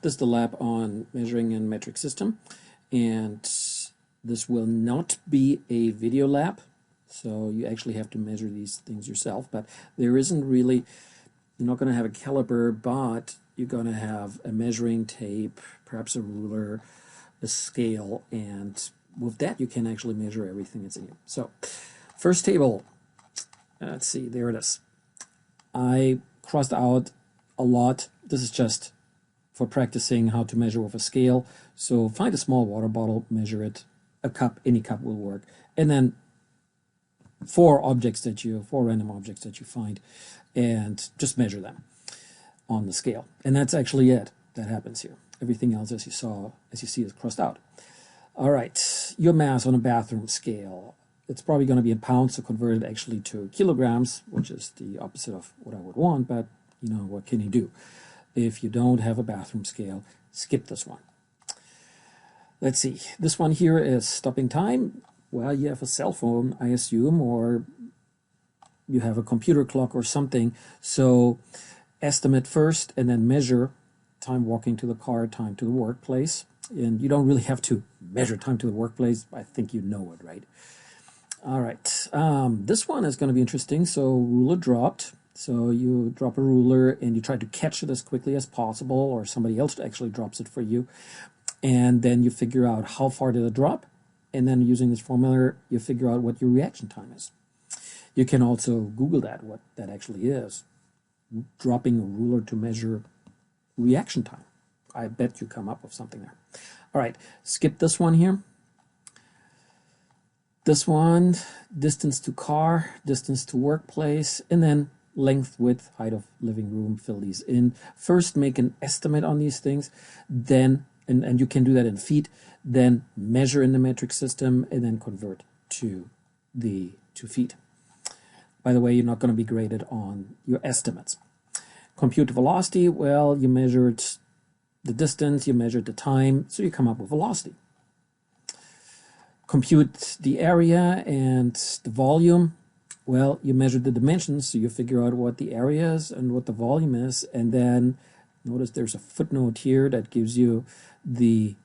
This is the lab on measuring in metric system, and this will not be a video lab, so you actually have to measure these things yourself. But there isn't really, you're not going to have a caliper, but you're going to have a measuring tape, perhaps a ruler, a scale, and with that you can actually measure everything that's in here. So first table, let's see, there it is. I crossed out a lot. This is just for practicing how to measure with a scale. So find a small water bottle, measure it, a cup, any cup will work, and then four random objects that you find, and just measure them on the scale. And that's actually it that happens here. Everything else, as you see, is crossed out. All right, your mass on a bathroom scale. It's probably going to be in pounds, so convert it actually to kilograms, which is the opposite of what I would want, but you know, what can you do? If you don't have a bathroom scale, skip this one. Let's see, this one here is stopping time. Well, you have a cell phone, I assume, or you have a computer clock or something. So estimate first and then measure time walking to the car, time to the workplace. And you don't really have to measure time to the workplace. I think you know it, right? All right, this one is going to be interesting. So ruler dropped. So you drop a ruler and you try to catch it as quickly as possible, or somebody else actually drops it for you. And then you figure out how far did it drop. And then using this formula, you figure out what your reaction time is. You can also Google that, what that actually is. Dropping a ruler to measure reaction time. I bet you come up with something there. All right, skip this one here. This one, distance to car, distance to workplace, and then length, width, height of living room, fill these in. First, make an estimate on these things, then, and you can do that in feet, then measure in the metric system, and then convert to feet. By the way, you're not going to be graded on your estimates. Compute velocity, well, you measured the distance, you measured the time, so you come up with velocity. Compute the area and the volume. Well, you measured the dimensions, so you figure out what the area is and what the volume is, and then notice there's a footnote here that gives you the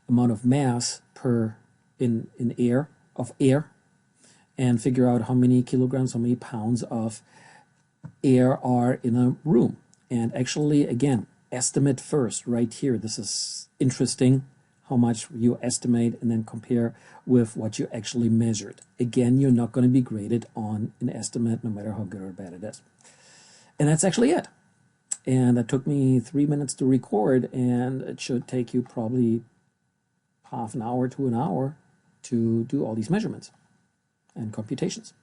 amount of mass in air, and figure out how many kilograms, how many pounds of air are in a room. And actually, again, estimate first right here. This is interesting, how much you estimate and then compare with what you actually measured. Again, you're not going to be graded on an estimate, no matter how good or bad it is. And that's actually it. And that took me 3 minutes to record, and it should take you probably half an hour to an hour to do all these measurements and computations.